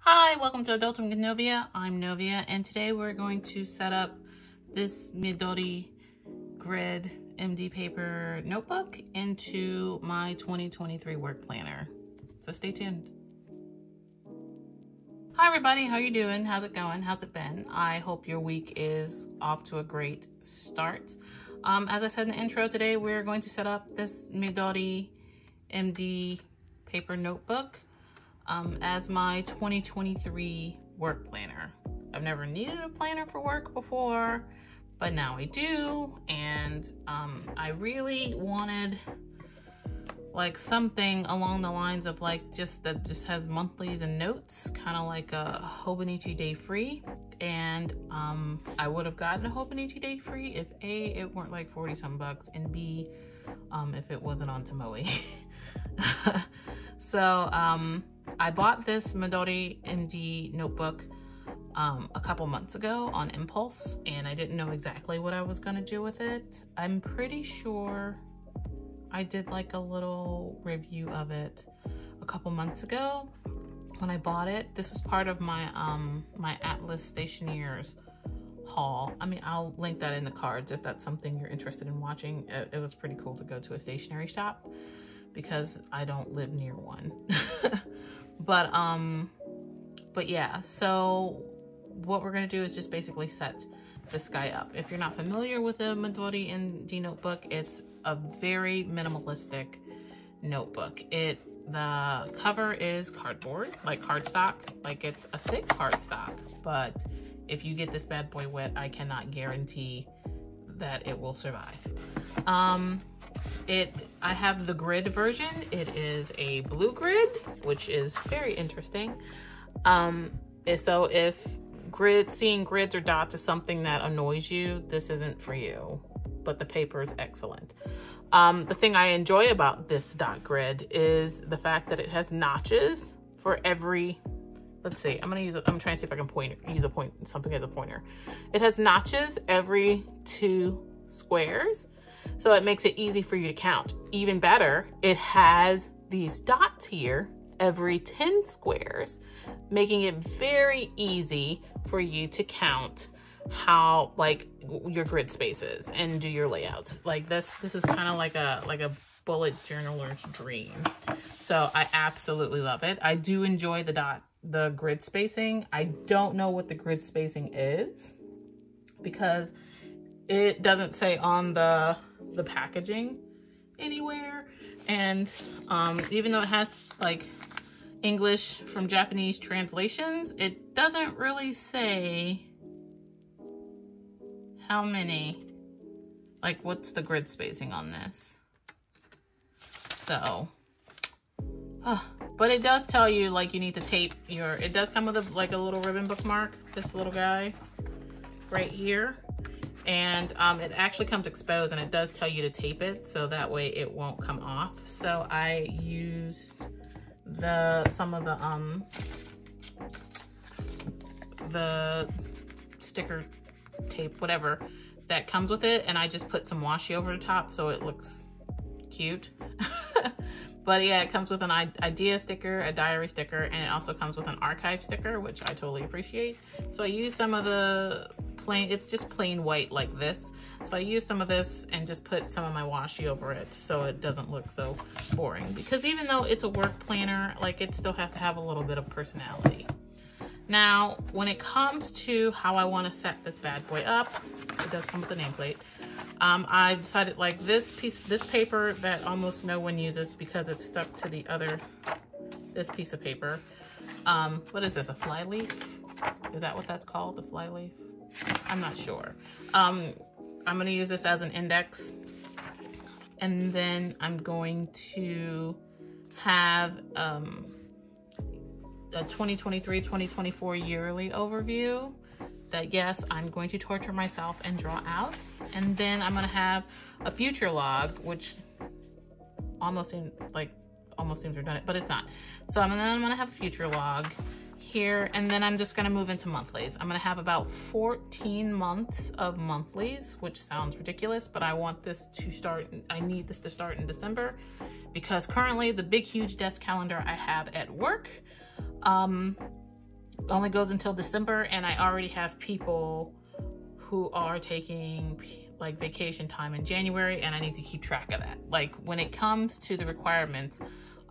Hi, welcome to Adulting with Novia. I'm Novia, and today we're going to set up this Midori grid MD paper notebook into my 2023 work planner. So stay tuned. Hi everybody, how you doing? How's it going? How's it been? I hope your week is off to a great start. As I said in the intro, today we're going to set up this Midori MD paper notebook as my 2023 work planner. I've never needed a planner for work before, but now I do, and I really wanted like something along the lines of like that just has monthlies and notes, kind of like a Hobonichi Day Free. And I would have gotten a Hobonichi Day Free if A, it weren't like 40 some bucks, and B, if it wasn't on Tomoe. So I bought this Midori MD notebook a couple months ago on impulse, and I didn't know exactly what I was gonna do with it. I'm pretty sure I did like a little review of it a couple months ago when I bought it. This was part of my my Atlas Stationeers haul. I mean, I'll link that in the cards if that's something you're interested in watching. It was pretty cool to go to a stationery shop because I don't live near one. But yeah, so what we're gonna do is just basically set this guy up. If you're not familiar with the Midori MD notebook, it's a very minimalistic notebook. The cover is cardboard, like cardstock, like it's a thick cardstock, but if you get this bad boy wet, I cannot guarantee that it will survive. I have the grid version. It is a blue grid, which is very interesting. So if seeing grids or dots is something that annoys you, this isn't for you, but the paper is excellent. The thing I enjoy about this dot grid is the fact that it has notches for every, let's see, I'm trying to see if I can use something as a pointer. It has notches every 2 squares, so it makes it easy for you to count. Even better, it has these dots here every 10 squares, making it very easy for you to count how like your grid spaces and do your layouts. Like this is kind of like a bullet journaler's dream. So I absolutely love it. I do enjoy the grid spacing. I don't know what the grid spacing is because it doesn't say on the packaging anywhere. And even though it has like English from Japanese translations, it doesn't really say how many, like what's the grid spacing on this. So, but it does tell you like you need to tape it does come with like a little ribbon bookmark, this little guy right here. And it actually comes exposed, and it does tell you to tape it so that way it won't come off. So I used some of the sticker tape, whatever, that comes with it, and I just put some washi over the top so it looks cute. But yeah, it comes with an idea sticker, a diary sticker, and it also comes with an archive sticker, which I totally appreciate. So I used some of the it's just plain white like this. So I used some of this and just put some of my washi over it so it doesn't look so boring. Because even though it's a work planner, like it still has to have a little bit of personality. Now, when it comes to how I want to set this bad boy up, it does come with a nameplate. I decided like this paper that almost no one uses because it's stuck to this piece of paper. What is this, a flyleaf? Is that what that's called, the flyleaf? I'm not sure. I'm gonna use this as an index, and then I'm going to have a 2023-2024 yearly overview that, yes, I'm going to torture myself and draw out. And then I'm gonna have a future log, which almost seems redundant, but it's not. So I'm gonna have a future log here, and then I'm just gonna move into monthlies. I'm gonna have about 14 months of monthlies, which sounds ridiculous, but I want this to start, I need this to start in December, because currently the big huge desk calendar I have at work only goes until December, and I already have people who are taking like vacation time in January, and I need to keep track of that. Like when it comes to the requirements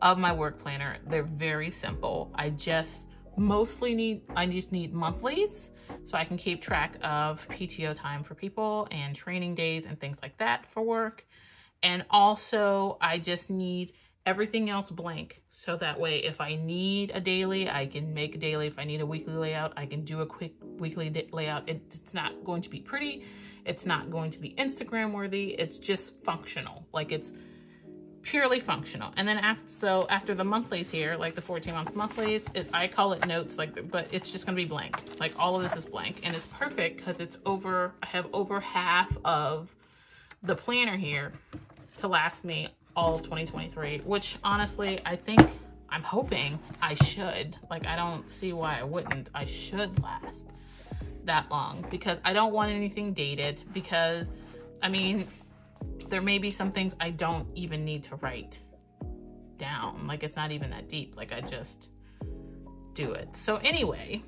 of my work planner, they're very simple. I just need monthlies so I can keep track of PTO time for people and training days and things like that for work. And also I just need everything else blank, so that way if I need a daily, I can make a daily. If I need a weekly layout, I can do a quick weekly layout. It's not going to be pretty, it's not going to be Instagram worthy, it's just functional. Like it's purely functional. And then after the monthlies here, like the 14-month monthlies, I call it notes, like, but it's just gonna be blank. Like all of this is blank, and it's perfect because I have over half of the planner here to last me all of 2023, which honestly, I'm hoping I should. Like, I don't see why I wouldn't. I should last that long because I don't want anything dated, because I mean, there may be some things I don't even need to write down. Like it's not even that deep. Like I just do it. So anyway,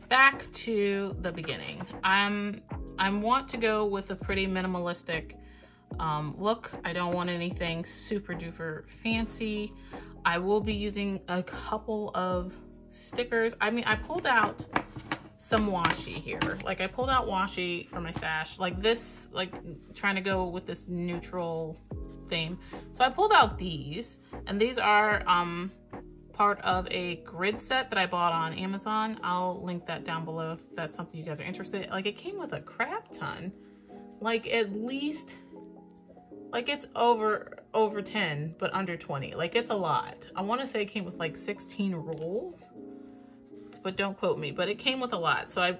back to the beginning. I want to go with a pretty minimalistic look. I don't want anything super duper fancy. I will be using a couple of stickers. I mean, I pulled out some washi here. Like I pulled out washi for my stash, like this, like trying to go with this neutral theme. So I pulled out these, and these are part of a grid set that I bought on Amazon. I'll link that down below if that's something you guys are interested in. Like it came with a crap ton, like at least, like it's over 10, but under 20. Like it's a lot. I want to say it came with like 16 rolls, but don't quote me, but it came with a lot. So I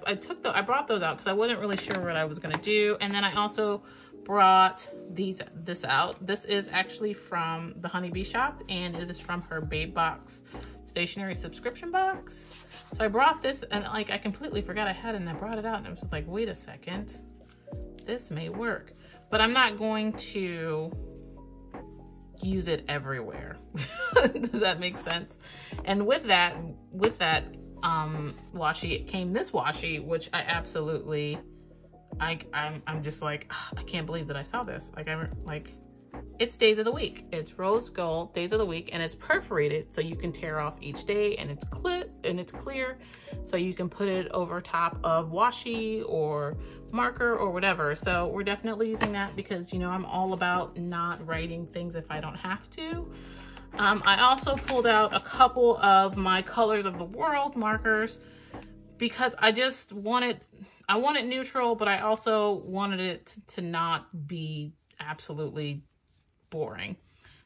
brought those out because I wasn't really sure what I was gonna do. And then I also brought this out. This is actually from the Honeybee shop, and it is from her Babe Box stationery subscription box. So I brought this, and like I completely forgot I had it, and I brought it out, and I was just like, wait a second, this may work. But I'm not going to use it everywhere. Does that make sense? And with that washi, it came this washi, which I absolutely, I'm just like, I can't believe that I saw this. Like it's days of the week. It's rose gold days of the week, and it's perforated so you can tear off each day, and it's clear so you can put it over top of washi or marker or whatever. So we're definitely using that because, you know, I'm all about not writing things if I don't have to. I also pulled out a couple of my Colors of the World markers because I wanted neutral, but I also wanted it to not be absolutely boring.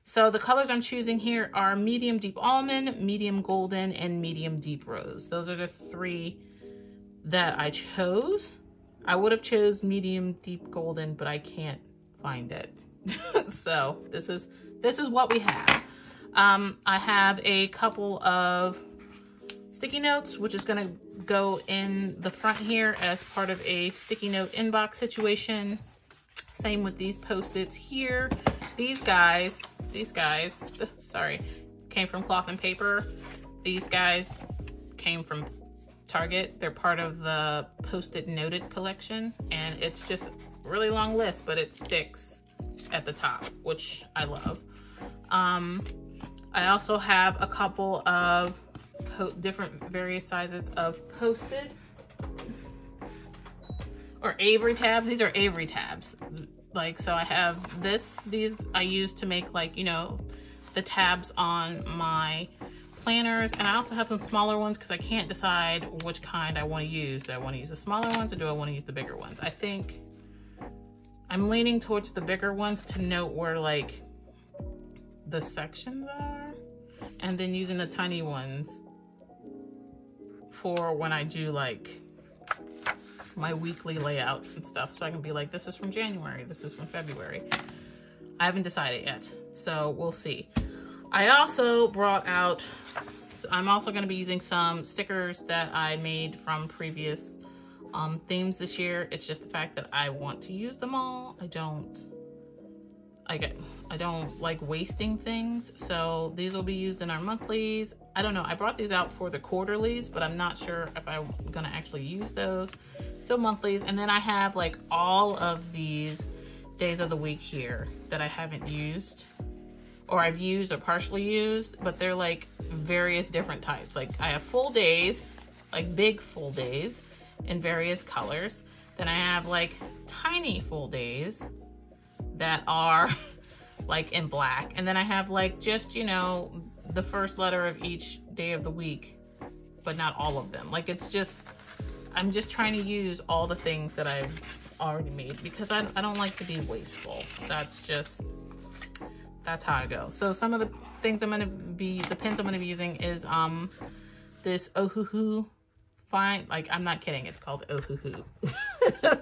So the colors I'm choosing here are medium deep almond, medium golden, and medium deep rose. Those are the three that I chose. I would have chose medium deep golden, but I can't find it. So this is what we have. I have a couple of sticky notes, which is going to go in the front here as part of a sticky note inbox situation. Same with these Post-its here. These guys, sorry, came from Cloth and Paper. These guys came from Target. They're part of the Post-it Noted collection, and it's just a really long list, but it sticks at the top, which I love. I also have a couple of different various sizes of Post-it or Avery tabs. These are Avery tabs. Like, so I have these I use to make, like, you know, the tabs on my planners. And I also have some smaller ones because I can't decide which kind I want to use. Do I want to use the smaller ones or do I want to use the bigger ones? I think I'm leaning towards the bigger ones to note where, like, the sections are, and then using the tiny ones for when I do, like, my weekly layouts and stuff, so I can be like, this is from January, this is from February. I haven't decided yet, so we'll see. I also brought out, I'm also going to be using some stickers that I made from previous themes this year. It's just the fact that I want to use them all. I don't like wasting things, so these will be used in our monthlies. I don't know. I brought these out for the quarterlies, but I'm not sure if I'm gonna actually use those. Still monthlies. And then I have like all of these days of the week here that I haven't used, or I've used or partially used, but they're like various different types. Like I have full days, like big full days in various colors. Then I have like tiny full days that are like in black. And then I have like just, you know, the first letter of each day of the week, but not all of them. Like it's just, I'm just trying to use all the things that I've already made because I don't like to be wasteful. That's how I go. So some of the things the pins I'm gonna be using is this Ohuhu fine, like I'm not kidding, it's called Ohuhu.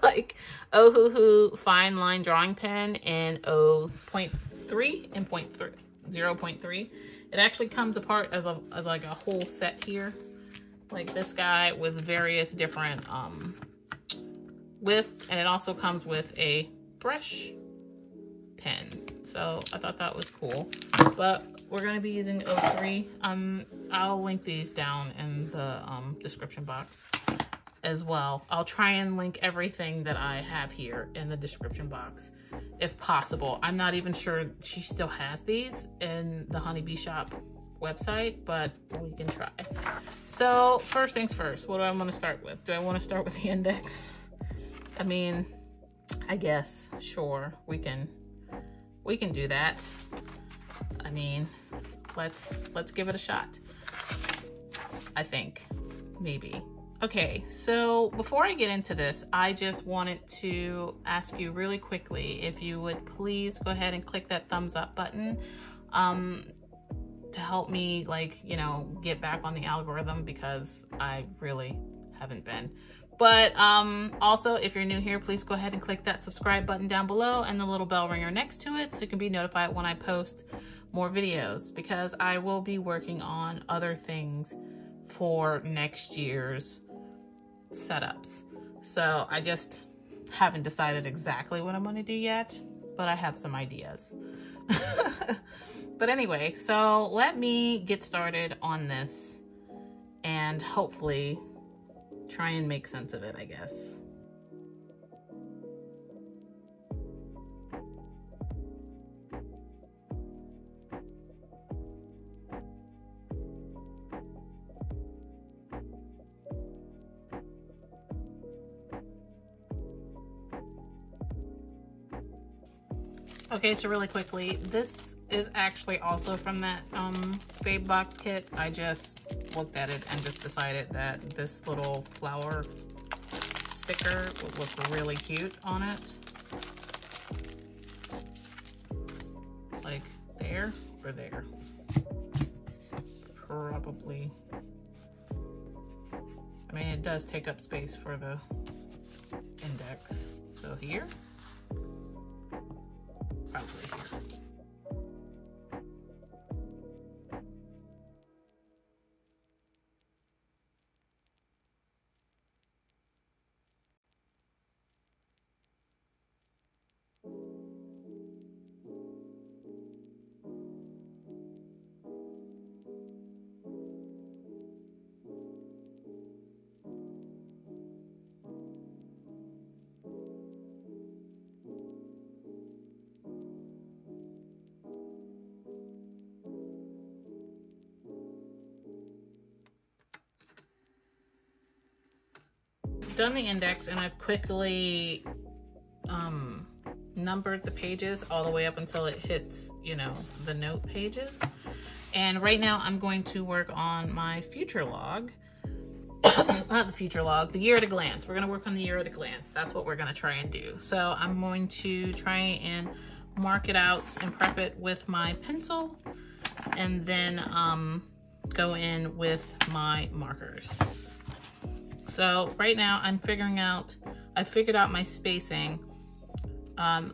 Like Ohuhu fine line drawing pen in 0.3 and 0.3. It actually comes apart as like a whole set here, like this guy with various different widths, and it also comes with a brush pen. So I thought that was cool. But we're gonna be using 03. I'll link these down in the description box as well. I'll try and link everything that I have here in the description box if possible. I'm not even sure she still has these in the Honeybee Shop website, but we can try. So first things first, what do I want to start with? Do I want to start with the index? I mean, I guess, sure, we can do that. I mean, let's give it a shot. I think, maybe. Okay, so before I get into this, I just wanted to ask you really quickly if you would please go ahead and click that thumbs up button to help me, like, you know, get back on the algorithm, because I really haven't been. But also, if you're new here, please go ahead and click that subscribe button down below and the little bell ringer next to it so you can be notified when I post more videos, because I will be working on other things for next year's setups. So I just haven't decided exactly what I'm going to do yet, but I have some ideas. But anyway, so let me get started on this and hopefully try and make sense of it, I guess. Okay, so really quickly, this is actually also from that Babe Box kit. I just looked at it and just decided that this little flower sticker would look really cute on it. Like there or there. Probably. I mean, it does take up space for the index. So here. Probably here. Done the index, and I've quickly numbered the pages all the way up until it hits, you know, the note pages. And right now I'm going to work on my future log. Not the future log, the year at a glance. We're going to work on the year at a glance. That's what we're going to try and do. So I'm going to try and mark it out and prep it with my pencil, and then go in with my markers. So right now I figured out my spacing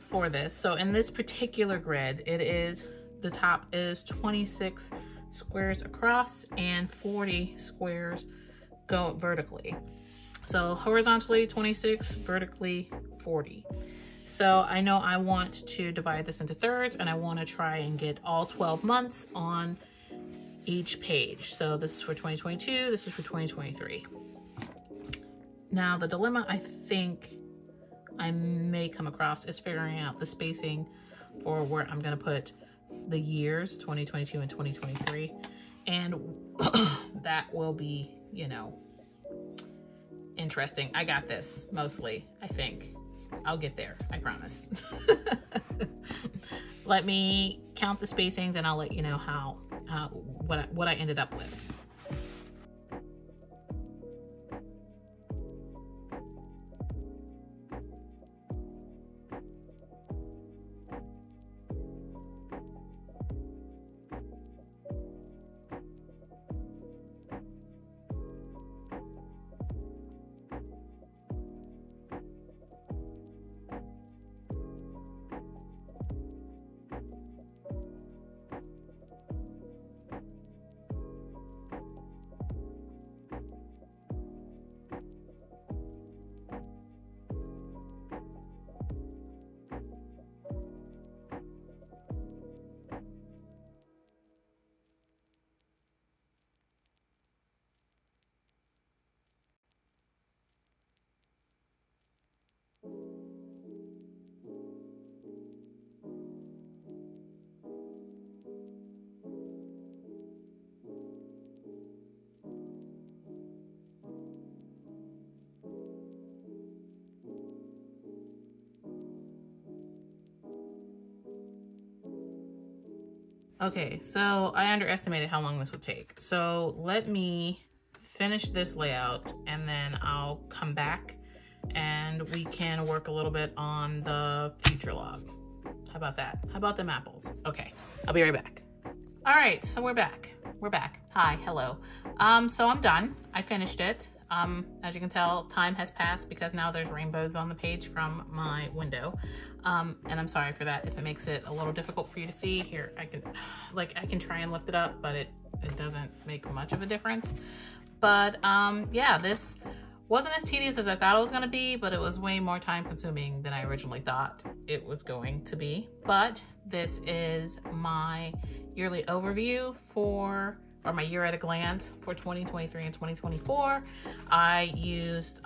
for this. So in this particular grid, the top is 26 squares across and 40 squares go vertically. So horizontally 26, vertically 40. So I know I want to divide this into thirds, and I want to try and get all 12 months on each page. So this is for 2022, this is for 2023. Now the dilemma I think I may come across is figuring out the spacing for where I'm gonna put the years 2022 and 2023, and that will be, you know, interesting. I got this mostly, I think. I'll get there, I promise. Let me count the spacings and I'll let you know how what I ended up with. Okay, so I underestimated how long this would take. So let me finish this layout and then I'll come back and we can work a little bit on the future log. How about that? How about them apples? Okay, I'll be right back. All right, so we're back. We're back. Hi, hello. So I'm done. I finished it. As you can tell, time has passed because now there's rainbows on the page from my window. And I'm sorry for that if it makes it a little difficult for you to see. Here, I can try and lift it up, but it doesn't make much of a difference. But yeah, this wasn't as tedious as I thought it was gonna be, but it was way more time consuming than I originally thought it was going to be. But this is my yearly overview or my year at a glance for 2023 and 2024. I used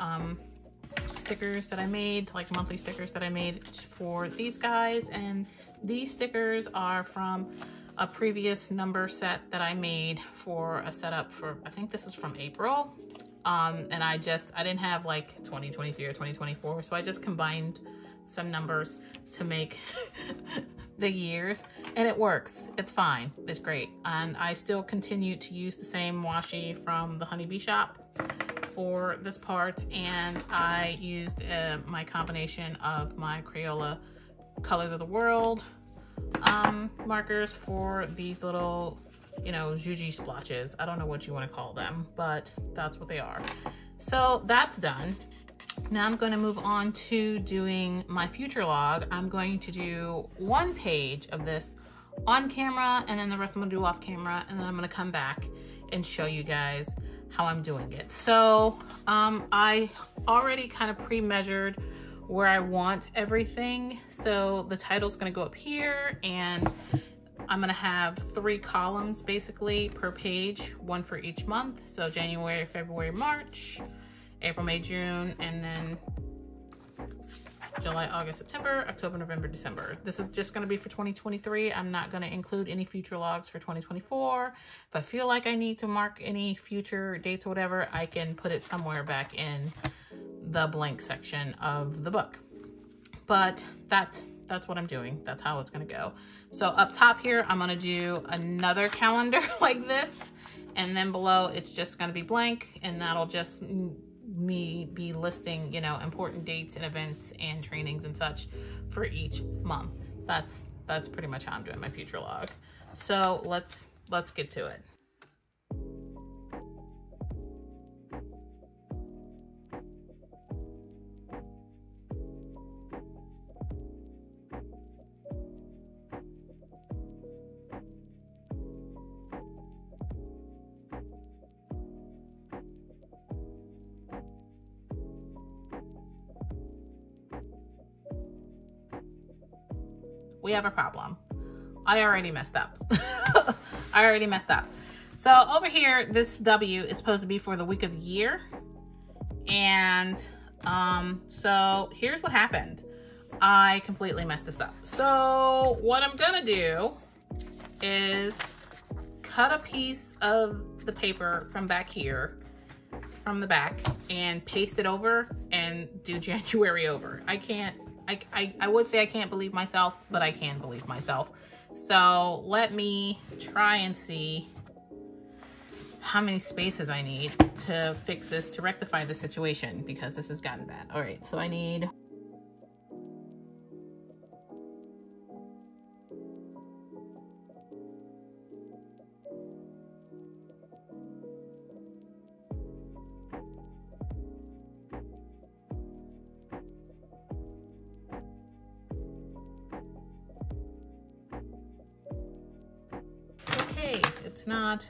stickers that I made, like monthly stickers that I made for these guys, and these stickers are from a previous number set that I made for a setup for, I think this is from April. And I didn't have like 2023 or 2024, so I just combined some numbers to make the years, and it works. It's fine. It's great. And I still continue to use the same washi from the Honeybee shop for this part, and I used my combination of my Crayola Colors of the World markers for these little, you know, Juji splotches. I don't know what you want to call them, but that's what they are. So that's done. Now I'm going to move on to doing my future log. I'm going to do one page of this on camera, and then the rest I'm going to do off camera, and then I'm going to come back and show you guys how I'm doing it. So I already kind of pre-measured where I want everything. So the title's going to go up here, and I'm going to have 3 columns basically per page, one for each month. So January, February, March, April, May, June, and then July, August, September, October, November, December. This is just going to be for 2023. I'm not going to include any future logs for 2024. If I feel like I need to mark any future dates or whatever, I can put it somewhere back in the blank section of the book. But that's what I'm doing. That's how it's going to go. So up top here, I'm going to do another calendar like this, and then below it's just going to be blank, and that'll just me be listing, you know, important dates and events and trainings and such for each month. That's pretty much how I'm doing my future log. So let's get to it. We have a problem. I already messed up. I already messed up. So over here, this W is supposed to be for the week of the year. And so here's what happened. I completely messed this up. So what I'm gonna do is cut a piece of the paper from back here, from the back, and paste it over and do January over. I would say I can't believe myself, but I can believe myself. So let me try and see how many spaces I need to fix this, to rectify the situation, because this has gotten bad. All right, so I need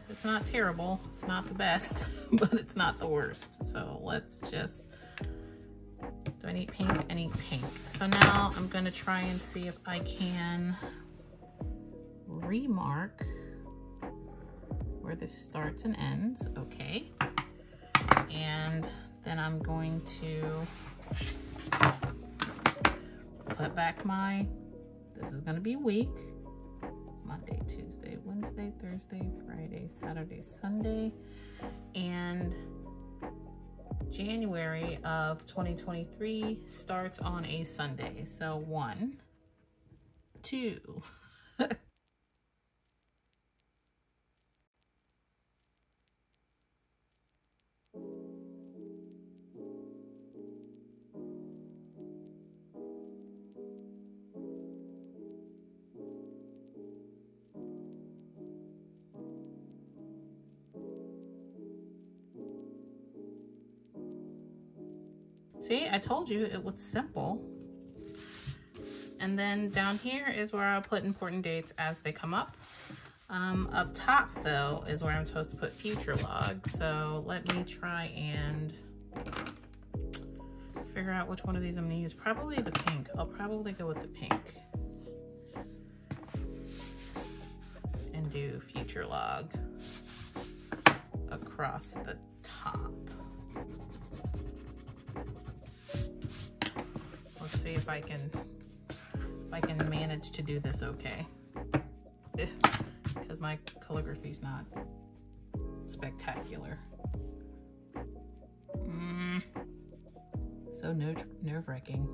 it's not terrible. It's not the best, but it's not the worst. So let's just, do I need pink? I need pink. So now I'm gonna try and see if I can remark where this starts and ends. Okay. And then I'm going to put back this is gonna be week. Monday, Tuesday, Wednesday, Thursday, Friday, Saturday, Sunday, and January of 2023 starts on a Sunday. So 1, 2. See, I told you it was simple. And then down here is where I'll put important dates as they come up. Up top though is where I'm supposed to put future log. So let me try and figure out which one of these I'm gonna use. Probably the pink. I'll probably go with the pink. And do future log across the top. Let's see if I can manage to do this okay. Because my calligraphy's not spectacular. So nerve-wracking.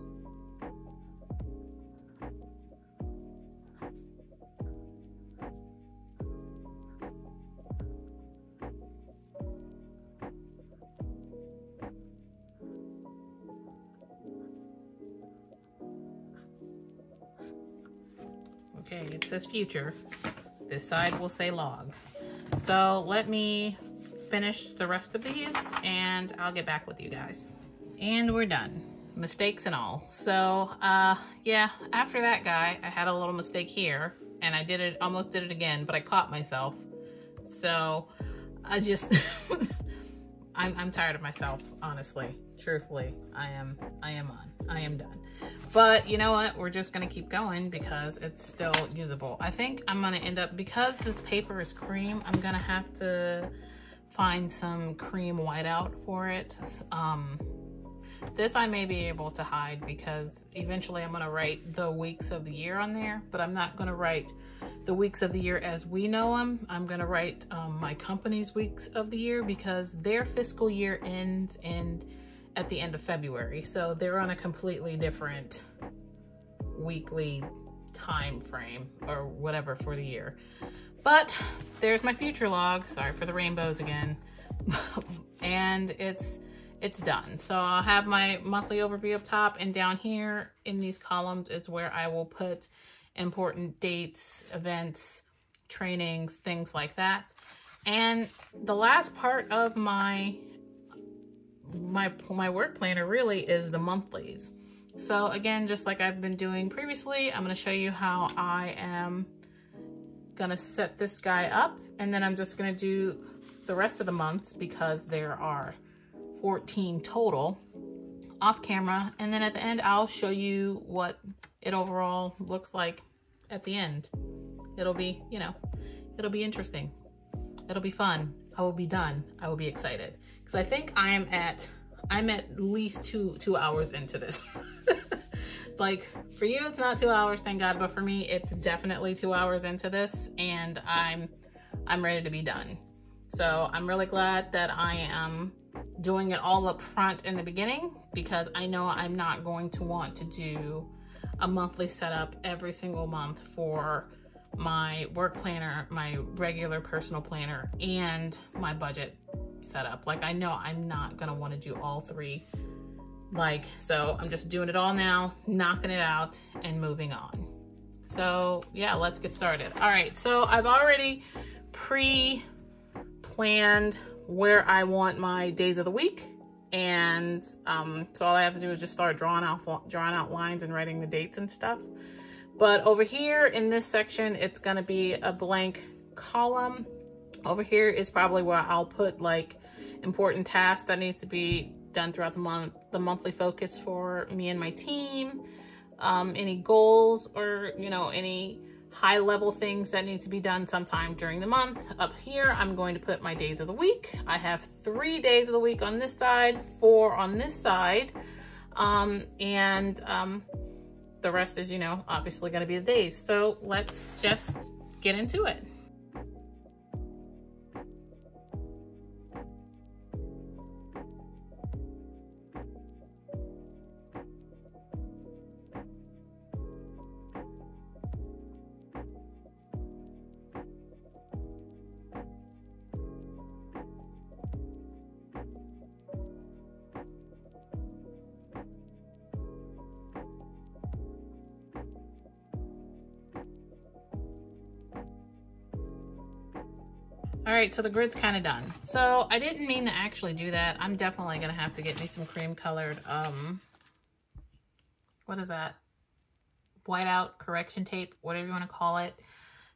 Okay, it says future. This side will say log. So let me finish the rest of these and I'll get back with you guys. And we're done. Mistakes and all. So yeah, after that guy, I had a little mistake here and I almost did it again, but I caught myself. So I just, I'm tired of myself, honestly, truthfully. I am done. But you know what? We're just gonna keep going because it's still usable. I think I'm gonna end up, because this paper is cream, I'm gonna have to find some cream whiteout for it. This I may be able to hide because eventually I'm gonna write the weeks of the year on there, but I'm not gonna write the weeks of the year as we know them. I'm gonna write my company's weeks of the year because their fiscal year ends at the end of February. So they're on a completely different weekly time frame or whatever for the year. But there's my future log. Sorry for the rainbows again. And it's done. So I'll have my monthly overview up top, and down here in these columns is where I will put important dates, events, trainings, things like that. And the last part of my work planner really is the monthlies. So again, just like I've been doing previously, I'm going to show you how I am going to set this guy up, and then I'm just going to do the rest of the months because there are 14 total off camera, and then at the end I'll show you what it overall looks like at the end. It'll be, you know, it'll be interesting. It'll be fun. I will be done. I will be excited. Because I think I'm at least two hours into this. Like, for you, it's not 2 hours, thank God. But for me, it's definitely 2 hours into this, and I'm ready to be done. So I'm really glad that I am doing it all up front in the beginning, because I know I'm not going to want to do a monthly setup every single month for my work planner, my regular personal planner, and my budget setup. Like, I know I'm not gonna want to do all three. Like, so I'm just doing it all now, knocking it out and moving on. So yeah, let's get started. All right, so I've already pre-planned where I want my days of the week. And so all I have to do is just start drawing out lines and writing the dates and stuff. But over here in this section, it's gonna be a blank column. Over here is probably where I'll put like important tasks that needs to be done throughout the month, the monthly focus for me and my team, any goals or, you know, any high level things that need to be done sometime during the month. Up here, I'm going to put my days of the week. I have 3 days of the week on this side, 4 on this side, the rest is, you know, obviously going to be the days. So let's just get into it. All right, so the grid's kind of done. So I didn't mean to actually do that. I'm definitely gonna have to get me some cream colored, what is that? Whiteout correction tape, whatever you wanna call it.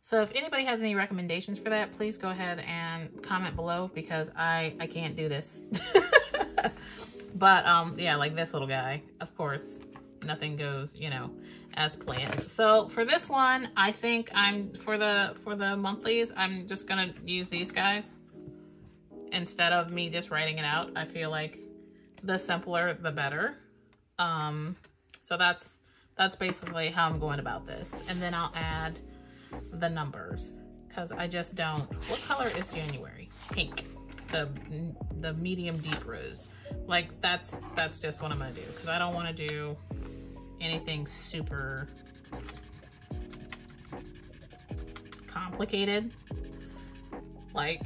So if anybody has any recommendations for that, please go ahead and comment below, because I can't do this. But yeah, like this little guy, of course, nothing goes, you know, as planned. So for this one, I think for the monthlies, I'm just gonna use these guys instead of me just writing it out. I feel like the simpler the better. So that's basically how I'm going about this. And then I'll add the numbers, because I just don't. What color is January? Pink. The medium deep rose. Like, that's just what I'm gonna do, because I don't want to do anything super complicated. Like,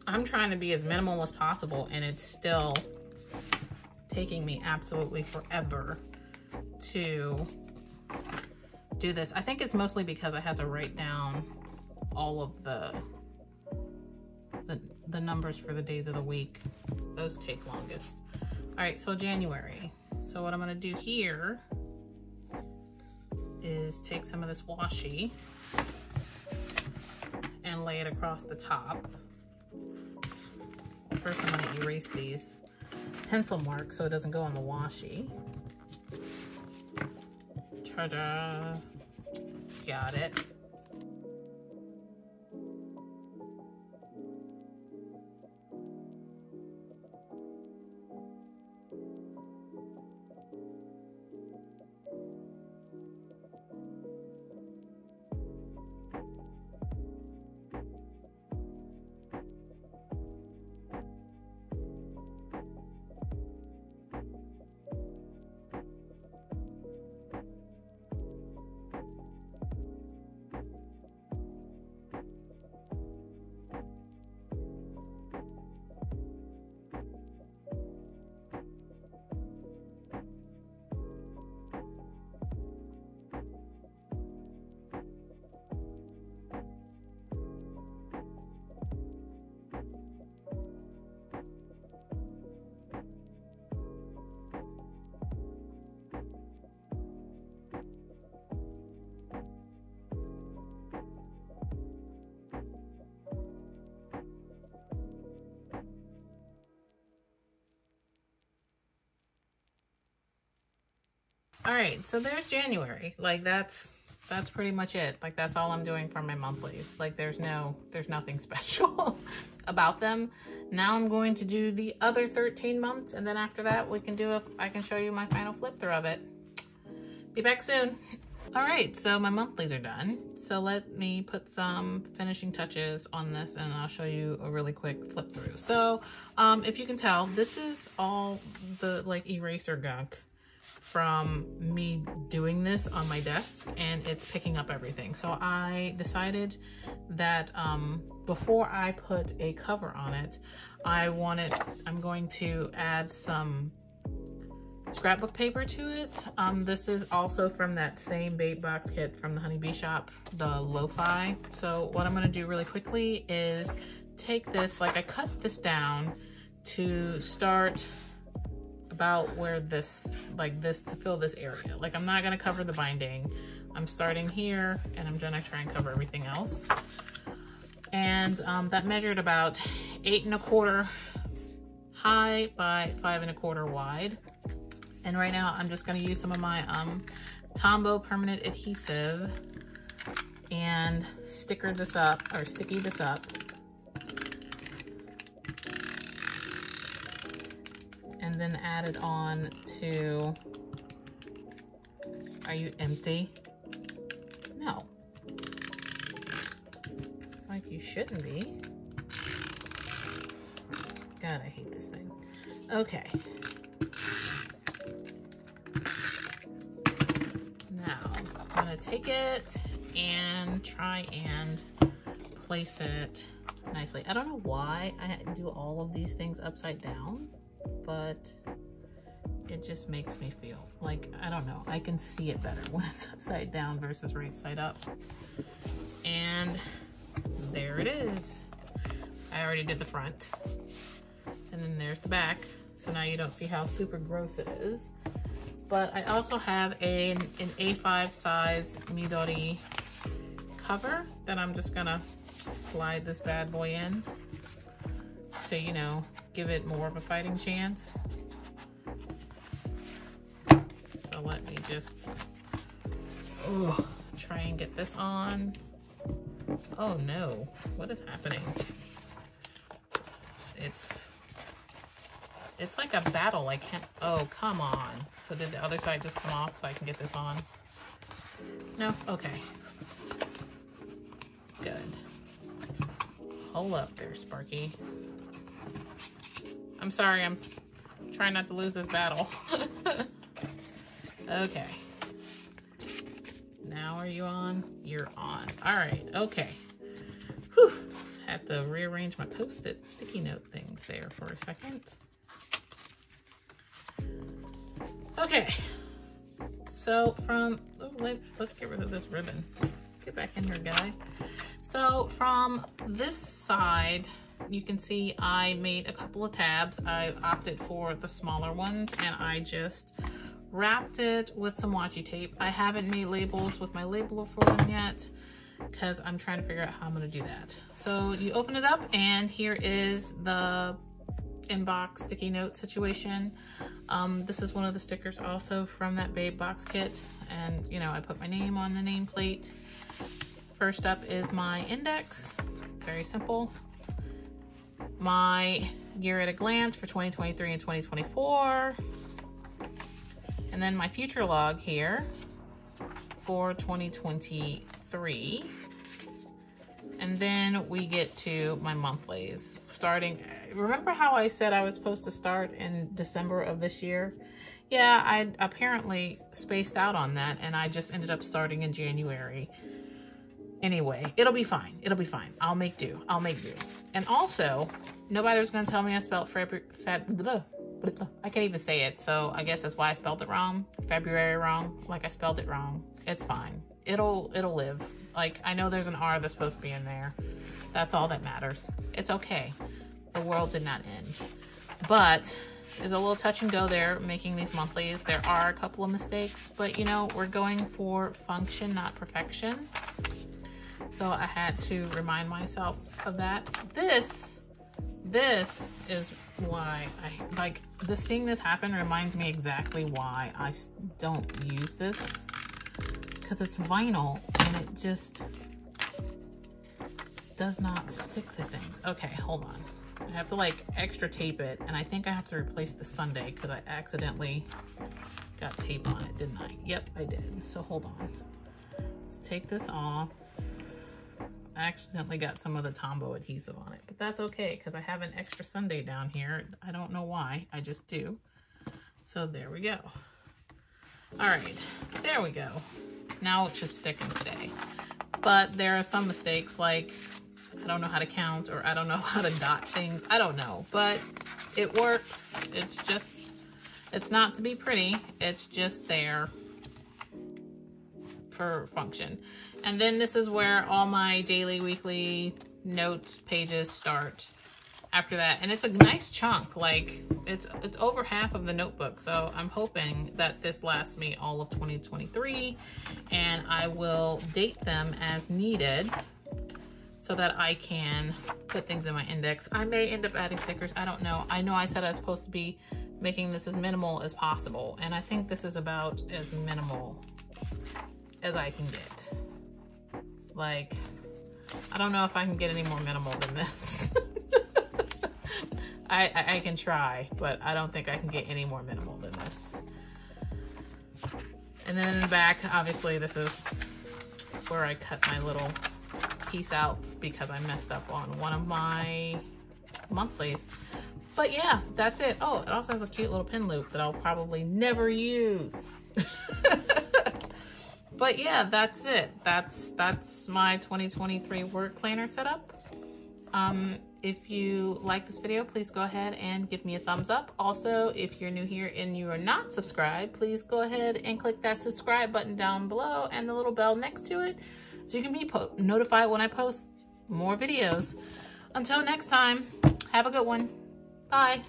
I'm trying to be as minimal as possible, and it's still taking me absolutely forever to do this. I think it's mostly because I had to write down all of the numbers for the days of the week. Those take longest. All right, so January. So what I'm gonna do here is take some of this washi and lay it across the top. First, I'm gonna erase these pencil marks so it doesn't go on the washi. Ta-da! Got it. All right, so there's January. Like, that's that's pretty much it. Like, that's all I'm doing for my monthlies. Like, there's nothing special about them. Now I'm going to do the other 13 months, and then after that I can show you my final flip through of it. Be back soon. All right, so my monthlies are done. So let me put some finishing touches on this, and I'll show you a really quick flip through. So if you can tell, this is all the like eraser gunk from me doing this on my desk, and it's picking up everything. So I decided that before I put a cover on it, I'm going to add some scrapbook paper to it. This is also from that same bait box kit from the Honeybee shop, the Lo-Fi. So what I'm going to do really quickly is take this, like I cut this down to start about where this, like this, to fill this area. Like, I'm not going to cover the binding. I'm starting here, and I'm going to try and cover everything else. And that measured about 8 1/4 high by 5 1/4 wide. And right now I'm just going to use some of my Tombow permanent adhesive and sticky this up. And then add it on to, are you empty? No. It's like you shouldn't be. God, I hate this thing. Okay. Now, I'm gonna take it and try and place it nicely. I don't know why I do all of these things upside down, but it just makes me feel like, I don't know, I can see it better when it's upside down versus right side up. And there it is. I already did the front. And then there's the back. So now you don't see how super gross it is. But I also have an A5 size Midori cover that I'm just gonna slide this bad boy in to, you know, give it more of a fighting chance. So let me just try and get this on. Oh no, what is happening? It's like a battle. I can't, oh, come on. So did the other side just come off so I can get this on? No? Okay. Good. Hold up there, Sparky. I'm sorry, I'm trying not to lose this battle. Okay. Now are you on? You're on. All right, okay. Whew. Had to rearrange my Post-it sticky note things there for a second. Okay. So from, let's get rid of this ribbon. Get back in here, guy. So from this side, you can see I made a couple of tabs. I opted for the smaller ones, and I just wrapped it with some washi tape. I haven't made labels with my labeler for them yet because I'm trying to figure out how I'm going to do that. So you open it up, and here is the inbox sticky note situation. This is one of the stickers also from that Babe box kit, and you know, I put my name on the nameplate. First up is my index, very simple. My year at a glance for 2023 and 2024. And then my future log here for 2023. And then we get to my monthlies. Starting, remember how I said I was supposed to start in December of this year? Yeah, I apparently spaced out on that, and I just ended up starting in January. Anyway, it'll be fine. It'll be fine. I'll make do. I'll make do. And also, nobody was going to tell me I spelled I can't even say it, so I guess that's why I spelled it wrong. February wrong. Like, I spelled it wrong. It's fine. It'll live. Like, I know there's an R that's supposed to be in there. That's all that matters. It's okay. The world did not end. But there's a little touch and go there making these monthlies. There are a couple of mistakes, but you know, we're going for function, not perfection. So I had to remind myself of that. This is why I like this. Seeing this happen reminds me exactly why I don't use this because it's vinyl and it just does not stick to things. Okay, hold on. I have to like extra tape it, and I think I have to replace the Sunday because I accidentally got tape on it, didn't I? Yep, I did. So hold on. Let's take this off. I accidentally got some of the Tombow adhesive on it, but that's okay because I have an extra Sunday down here. I don't know why, I just do. So there we go. All right, there we go. Now it should stick and stay. But there are some mistakes, like I don't know how to count, or I don't know how to dot things. I don't know, but it works. It's just, it's not to be pretty. It's just there for function. And then this is where all my daily, weekly notes pages start after that. And it's a nice chunk, like it's over half of the notebook. So I'm hoping that this lasts me all of 2023, and I will date them as needed so that I can put things in my index. I may end up adding stickers, I don't know. I know I said I was supposed to be making this as minimal as possible, and I think this is about as minimal as I can get. Like, I don't know if I can get any more minimal than this. I can try, but I don't think I can get any more minimal than this. And then in the back, obviously this is where I cut my little piece out because I messed up on one of my monthlies. But yeah, that's it. Oh, it also has a cute little pin loop that I'll probably never use. But yeah, that's it. That's my 2023 word planner setup. If you like this video, please go ahead and give me a thumbs up. Also, if you're new here and you are not subscribed, please go ahead and click that subscribe button down below and the little bell next to it so you can be notified when I post more videos. Until next time, have a good one. Bye.